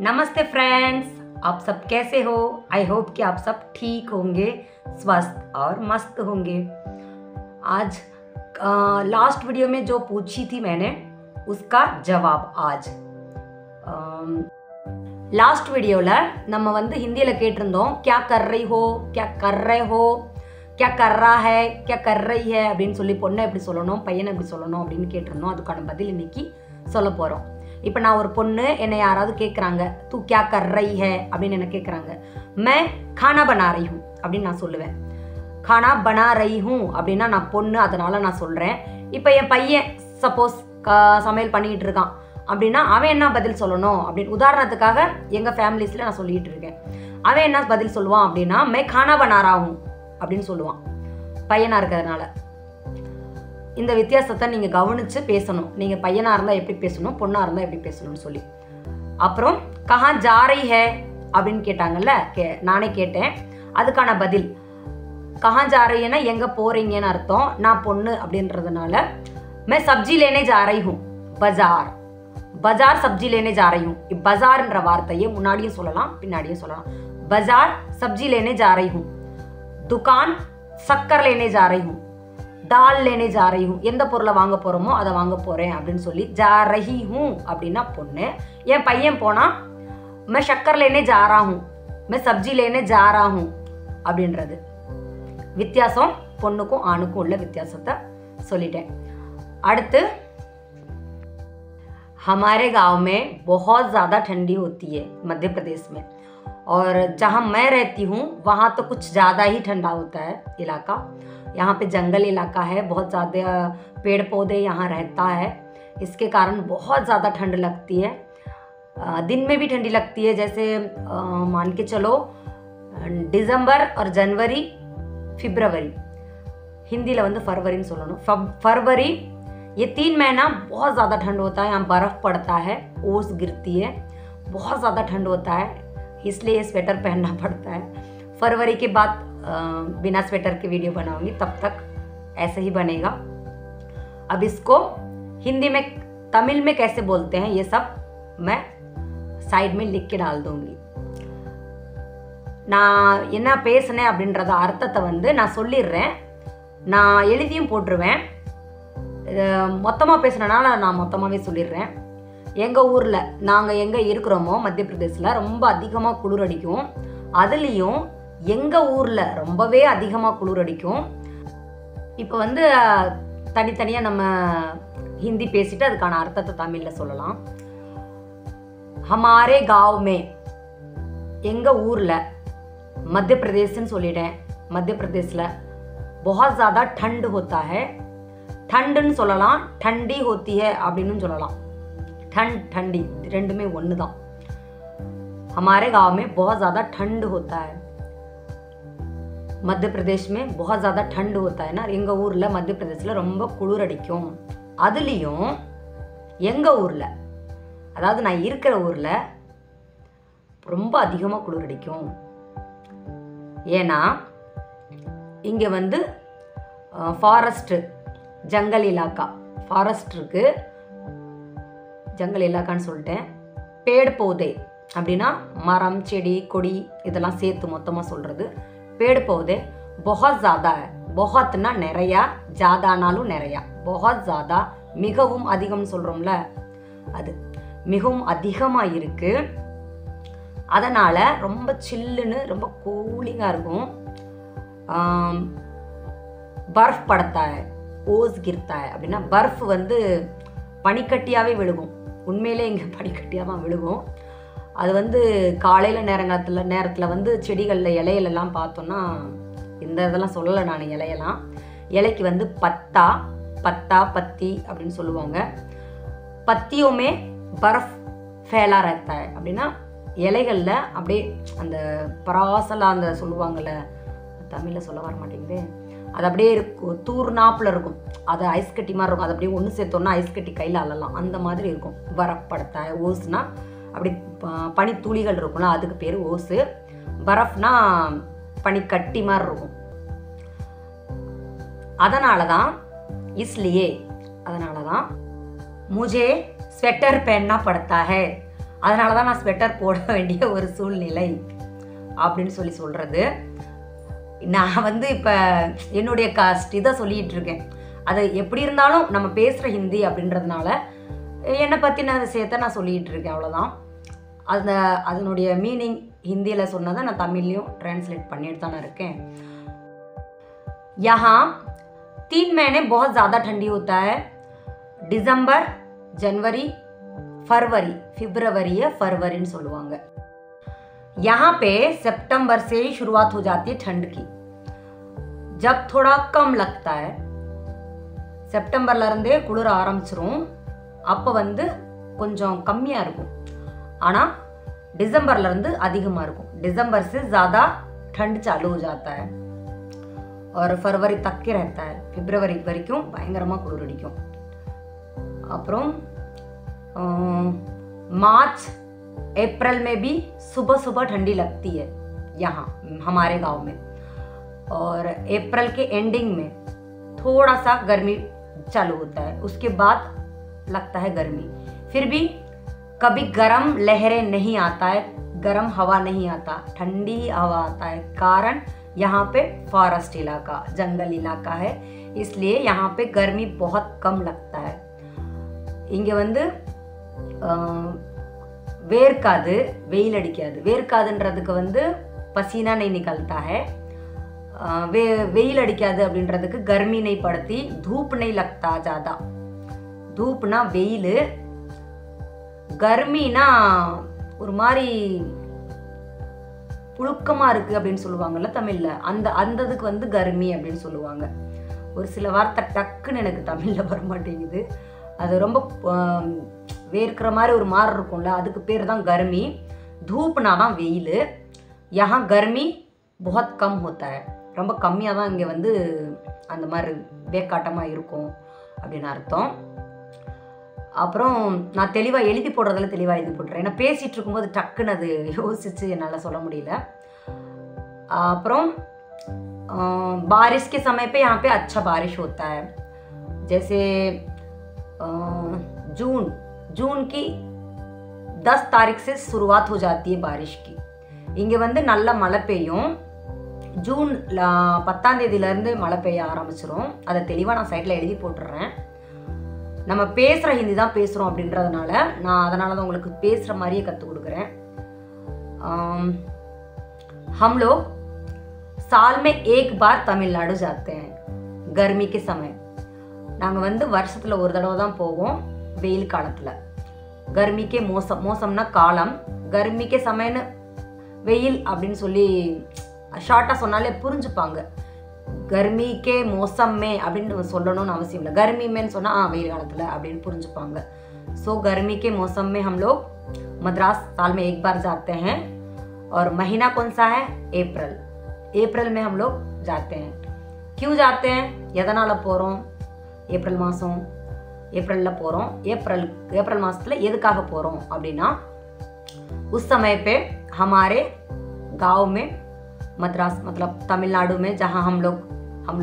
नमस्ते फ्रेंड्स, आप सब कैसे हो। आई होप कि आप सब ठीक होंगे, स्वस्थ और मस्त होंगे। आज लास्ट वीडियो में जो पूछी थी मैंने उसका जवाब आज लास्ट वीडियोல நம்ம வந்து ஹிந்தியில கேட்டிருந்தோம், क्या कर रही हो, क्या कर रहे हो, क्या कर रहा है, क्या कर रही है அப்படின்னு சொல்லி பொண்ணை எப்படி சொல்லணும், பையனை எப்படி சொல்லணும் அப்படின்னு கேட்டிருந்தோம். அதுக்கான பதில் இன்னைக்கு சொல்ல போகிறோம். இப்போ நான் ஒரு பொண்ணு என்னை யாராவது கேட்குறாங்க, तू क्या कर रही है அப்படின்னு என்ன கேட்குறாங்க, मैं खाना बना रही हूँ அப்படின்னு நான் சொல்லுவேன். खाना बना रही हूँ அப்படின்னா நான் பொண்ணு, அதனால் நான் சொல்கிறேன். இப்போ என் பையன் சப்போஸ் சமையல் பண்ணிக்கிட்டு இருக்கான் அப்படின்னா அவன் என்ன பதில் சொல்லணும் அப்படின்னு உதாரணத்துக்காக எங்கள் ஃபேமிலிஸில் நான் சொல்லிகிட்டு இருக்கேன். அவன் என்ன பதில் சொல்லுவான் அப்படின்னா मैं खाना बना रहा हूँ அப்படின்னு சொல்லுவான், பையனாக இருக்கிறதுனால. இந்த வித்தியாசத்தை நீங்கள் கவனித்து பேசணும். நீங்கள் பையனாக இருந்தால் எப்படி பேசணும், பொண்ணாக இருந்தால் எப்படி பேசணும்னு சொல்லி. அப்புறம் கஹாं जा रही है அப்படின்னு கேட்டாங்கல்ல, நானே கேட்டேன். அதுக்கான பதில் கஹாं जा रही है எங்கே போகிறீங்கன்னு அர்த்தம். நான் பொண்ணு அப்படின்றதுனால मैं सब्जी लेने जा रही हूँ, बाजार बाजार सब्जी लेने जा रही हूँ. बाजारன்ற வார்த்தையை முன்னாடியும் சொல்லலாம் பின்னாடியும் சொல்லலாம். बाजार सब्जी लेने जा रही हूँ, दुकान शक्कर लेने जा रही हूँ, दाल लेने जा रही हूँ. எந்த பொருளை வாங்க போகிறோமோ அதை வாங்க போகிறேன் அப்படின்னு சொல்லி जा रही हूँ அப்படின்னா பொண்ணு. என் பையன் போனால் मैं शक्कर लेने जा रहा हूँ, मैं सब्जी लेने जा रहा हूँ அப்படின்றது. வித்தியாசம் பொண்ணுக்கும் ஆணுக்கும் உள்ள வித்தியாசத்தை சொல்லிட்டேன். அடுத்து हमारे गांव में बहुत ज़्यादा ठंडी होती है मध्य प्रदेश में, और जहाँ मैं रहती हूँ वहाँ तो कुछ ज़्यादा ही ठंडा होता है इलाका. यहाँ पे जंगल इलाका है, बहुत ज़्यादा पेड़ पौधे यहाँ रहता है, इसके कारण बहुत ज़्यादा ठंड लगती है. दिन में भी ठंडी लगती है. जैसे मान के चलो दिसंबर और जनवरी फिब्रवरी, हिंदी வந்து फरवरी சொல்லணும், फरवरी, ये 3 महीना बहुत ज़्यादा ठंड होता है. यहाँ बर्फ़ पड़ता है, ओस गिरती है, बहुत ज़्यादा ठंड होता है, इसलिए स्वेटर पहनना पड़ता है. फरवरी के बाद बिना स्वेटर के वीडियो बनाऊंगी, तब तक ऐसे ही बनेगा. अब इसको हिंदी में तमिल में कैसे बोलते हैं ये सब मैं साइड में लिख के डाल दूंगी. நான் என்ன பேசுனேன் அப்படின்றத அர்த்தத்தை வந்து நான் சொல்லிடுறேன். நான் எழுதியும் போட்டுருவேன். மொத்தமாக பேசுனனால நான் மொத்தமாகவே சொல்லிடுறேன். எங்கள் ஊரில் நாங்கள் எங்கே இருக்கிறோமோ மத்திய பிரதேசில் ரொம்ப அதிகமாக குளிர் அடிக்கும். அதுலேயும் எங்கள் ஊரில் ரொம்பவே அதிகமாக குளிர் அடிக்கும். இப்போ வந்து தனித்தனியாக நம்ம ஹிந்தி பேசிட்டு அதுக்கான அர்த்தத்தை தமிழில் சொல்லலாம். हमारे गांव में எங்கள் ஊரில் मध्य प्रदेशன்னு சொல்லிட்டேன். मध्य प्रदेशல बहुत ज़्यादा ठंड होता है. ठंडன்னு சொல்லலாம், ठंडी होती है அப்படின்னு சொல்லலாம். ठंड ठंडी ரெண்டுமே ஒன்று தான். हमारे गांव में बहुत ज़्यादा ठंड होता है. मध्य प्रदेश में बहुत ज़्यादा ठंड होता है ना. எங்கள் ஊரில் மத்திய பிரதேசில் ரொம்ப குளிர் அடிக்கும். அதுலேயும் எங்கள் ஊரில், அதாவது நான் இருக்கிற ஊரில் ரொம்ப அதிகமாக குளிர் அடிக்கும். ஏன்னா இங்கே வந்து ஃபாரஸ்ட்டு, ஜங்கல் இலாக்கா, ஃபாரஸ்ட் இருக்குது, ஜங்கல் இலாக்கான்னு சொல்லிட்டேன். பேடு பௌதே அப்படின்னா மரம் செடி கொடி இதெல்லாம் சேர்த்து மொத்தமாக சொல்கிறது. பேடு பௌதே बहुत ज़्यादा है. बहुतना நிறையா, ஜாதானாலும் நிறையா. बहुत ज़्यादा மிகவும் அதிகம்னு சொல்கிறோம்ல, அது மிகவும் அதிகமாக இருக்குது. அதனால் ரொம்ப சில்லுன்னு ரொம்ப கூலிங்காக இருக்கும். பர்ஃப் படத்தா है, ஓஸ் गिरता है அப்படின்னா பர்ஃப் வந்து பனிக்கட்டியாகவே விழுகும். உண்மையிலே இங்கே பனிக்கட்டியாக தான் விழுகும். அது வந்து காலையில் நேரத்தில் வந்து செடிகளில் இலையிலெல்லாம் பார்த்தோன்னா, இந்த இதெல்லாம் சொல்லலை நான், இலையெல்லாம் இலைக்கு வந்து பத்தா பத்தி அப்படின்னு சொல்லுவாங்க. பத்தியுமே பர்ஃப் ஃபேலா रहता है அப்படின்னா இலைகளில் அப்படியே அந்த பராசலாக அந்த சொல்லுவாங்கள்ல, தமிழில் சொல்ல வர மாட்டேங்குது, அது அப்படியே இருக்கும், தூர்நாப்பில் இருக்கும். அது ஐஸ் கட்டி மாதிரி இருக்கும். அது அப்படியே ஒன்று சேர்த்தோன்னா ஐஸ் கட்டி கையில் அள்ளலாம், அந்த மாதிரி இருக்கும். பரஃப் படத்தா. ஓஸ்னா அப்படி பனித்துளிகள் இருக்கும்ல, அதுக்கு பேர் ஓஸு. பரஃப்னா பனிக்கட்டி மாதிரி இருக்கும். அதனால தான் इसलिए, அதனால தான் मुझे स्वेटर पहनना पड़ता है. அதனால தான் நான் ஸ்வெட்டர் போட வேண்டிய ஒரு சூழ்நிலை அப்படின்னு சொல்கிறது. நான் வந்து இப்போ என்னுடைய இதை சொல்லிகிட்டு இருக்கேன். அது எப்படி இருந்தாலும் நம்ம பேசுகிற ஹிந்தி அப்படின்றதுனால என்னை பற்றின விஷயத்தை நான் சொல்லிகிட்டு இருக்கேன், அவ்வளோதான். அதனுடைய மீனிங் ஹிந்தியில் சொன்னதை நான் தமிழ்லையும் ट्रांसलेट பண்ணிட்டு தானே இருக்கேன். यहाँ 3 महीने बहुत ज़्यादा ठंडी होता है. दिसंबर, जनवरी, फरवरी, फिब्रवरी है फरवरीன்னு சொல்லுவாங்க. यहाँ पे सितंबर से ही शुरुआत हो जाती है ठंड की. जब थोड़ा कम लगता है, செப்டம்பர்ல இருந்தே குளிர ஆரம்பிச்சிரும். அப்போ வந்து கொஞ்சம் கம்மியாக இருக்கும். ஆனால் दिसंबरல இருந்து அதிகமாக இருக்கும். दिसंबर से ज़्यादा ठंड चालू हो जाता है और फरवरी तक के रहता है. பிப்ரவரி வரைக்கும் பயங்கரமாக குளிர் அடிக்கும். அப்புறம் मार्च अप्रैल में भी सुबह सुबह ठंडी लगती है यहाँ हमारे गांव में. और अप्रैल के एंडिंग में थोड़ा सा गर्मी चालू होता है. उसके बाद लगता है गर्मी. फिर भी कभी गर्म लहरें नहीं आता है, गर्म हवा नहीं आता, ठंडी हवा आता है. कारण यहाँ पे फॉरेस्ट इलाका, जंगल इलाका है, इसलिए यहाँ पे गर्मी बहुत कम लगता है. இங்கே வந்து வேர்க்காது, வெயில் அடிக்காது. வேர்க்காதுன்றதுக்கு வந்து பசீனா नहीं निकलता है. வெயில் அடிக்காது அப்படின்றதுக்கு गर्मी नहीं पड़ती. धूप नहीं लगता ज़्यादा. धूपனா வெயில், गर्मीனா ஒரு மாதிரி புழுக்கமாக இருக்குது அப்படின்னு சொல்லுவாங்கள்ல தமிழில், அந்த இதுக்கு வந்து गर्मी அப்படின்னு சொல்லுவாங்க. ஒரு சில வார்த்தை டக்குன்னு எனக்கு தமிழில் வர மாட்டேங்குது. அது ரொம்ப வேர்க்கிற மாதிரி ஒரு மாதிரி இருக்கும்ல, அதுக்கு பேர் தான் गर्मी. धूपனா தான் வெயில். यहाँ गर्मी बहुत कम होता है. ரொம்ப கம்மியாக தான் இங்கே வந்து அந்த மாதிரி வேக்காட்டமாக இருக்கும் அப்படின்னு அர்த்தம். அப்புறம் நான் தெளிவாக எழுதி போடுறதில்ல, தெளிவாக எழுதி போட்டுறேன். ஏன்னா பேசிகிட்டு இருக்கும்போது டக்குன்னு அது யோசித்து என்னால் சொல்ல முடியல. அப்புறம் बारिश के समय पे यहाँ पे अच्छा बारिश होता है. जैसे जून की 10 तारीख से शुरुआत हो जाती है बारिश की. இங்கே வந்து நல்ல மழை பெய்யும். ஜூன் 10ஆம் தேதியிலேருந்து மழை பெய்ய ஆரம்பிச்சிரும். அதை தெளிவாக நான் சைட்டில் எழுதி போட்டுடுறேன். நம்ம பேசுகிற ஹிந்தி தான் பேசுகிறோம் அப்படின்றதுனால நான் அதனால தான் உங்களுக்கு பேசுகிற மாதிரியே கற்றுக் கொடுக்குறேன். हम लोग साल में एक बार तमिलनाडु जाते हैं गर्मी के समय. நாங்கள் வந்து வருஷத்தில் ஒரு தடவை தான் போவோம் வெயில் காலத்தில். गर्मी के மோசம்னா காலம், गर्मी के சமயம்னு வெயில் அப்படின்னு சொல்லி ஷார்ட்டாக சொன்னாலே புரிஞ்சுப்பாங்க. गर्मी के मौसम में அப்படின்னு சொல்லணும்னு அவசியம் இல்லை. गर्मी में சொன்னால் வெயில் காலத்தில் அப்படின்னு புரிஞ்சுப்பாங்க. सो गर्मी के मौसम में हम लोग मद्रास साल में एक बार जाते हैं. और महीना कौन सा है? अप्रैल में हम लोग जाते हैं. क्यों जाते हैं? எதனால் போகிறோம்? ஏப்ரல் மாதம் ஏப்ரலில் போகிறோம். ஏப்ரல் மாதத்தில் எதுக்காக போகிறோம் அப்படின்னா, उस समय पे हमारे गांव में, मद्रास मतलब तमिलनाडु में जहाँ हम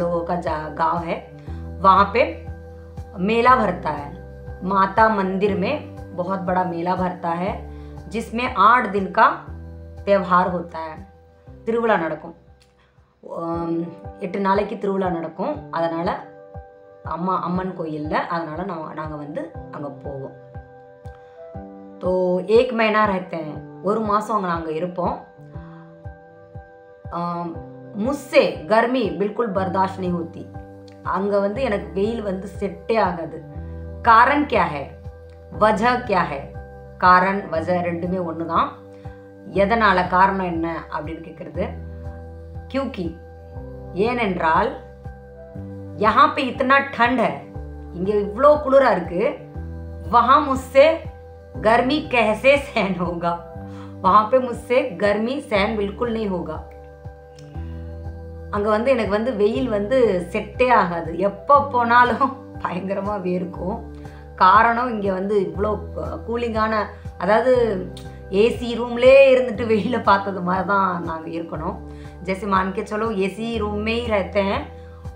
लोगों का गांव है, वहाँ पे मेला भरता है. माता मंदिर में बहुत बड़ा मेला भरता है जिसमें 8 दिन का त्यौहार होता है. திருவிழா நடக்கும். 8 நாளைக்கு திருவிழா நடக்கும். அதனால் அம்மன் கோயிலில், அதனால் நாங்கள் வந்து அங்கே போவோம். तो 1 महीना रहते हैं. ஒரு மாதம் அங்கே நாங்கள் இருப்போம். मुझसे गर्मी बिल्कुल बर्दाश्त नहीं होती. அங்கே வந்து எனக்கு வெயில் வந்து செட்டே ஆகாது. कारण क्या है? वजह क्या है? कारण वजह ரெண்டுமே ஒன்று தான். எதனால், காரணம் என்ன அப்படின்னு கேட்குறது. क्योंकि ஏனென்றால் यहाँ पे इतना ठंड है, இங்கே இவ்வளோ குளிராக இருக்குது. वहाँ मुझसे गर्मी कैसे सहन होगा? वहाँ पे मुझसे गर्मी सहन बिल्कुल नहीं होगा. அங்கே வந்து எனக்கு வந்து வெயில் வந்து செட்டே ஆகாது. எப்போ போனாலும் பயங்கரமாக வேர்க்கும். காரணம் இங்கே வந்து இவ்வளோ கூலிங்கான, அதாவது ஏசி ரூம்லேயே இருந்துட்டு வெயில பார்த்தது மாதிரி தான் நாங்கள் இருக்கணும். जैसे मान के चलो एसी रूम में ही रहते हैं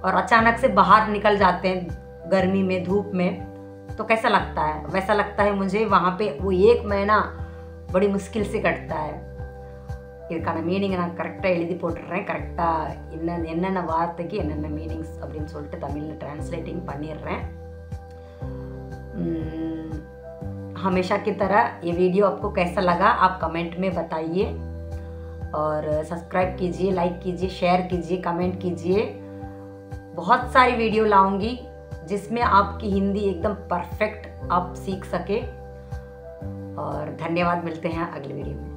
और अचानक से बाहर निकल जाते हैं गर्मी में, धूप में, तो कैसा लगता है? वैसा लगता है मुझे वहाँ पे वो 1 महीना बड़ी मुश्किल से कटता है. இதுக்கான மீனிங்கை நான் கரெக்டாக எழுதி போட்டுடுறேன். கரெக்டாக என்னென்ன வார்த்தைக்கு என்னென்ன மீனிங்ஸ் அப்படின்னு சொல்லிட்டு தமிழில் ट्रांसलेटिंग பண்ணிடுறேன். हमेशा की तरह ये वीडियो आपको कैसा लगा आप कमेंट में बताइए और सब्सक्राइब कीजिए, लाइक कीजिए, शेयर कीजिए, कमेंट कीजिए. बहुत सारी वीडियो लाऊंगी जिसमें आपकी हिंदी एकदम परफेक्ट आप सीख सके. और धन्यवाद, मिलते हैं अगले वीडियो में.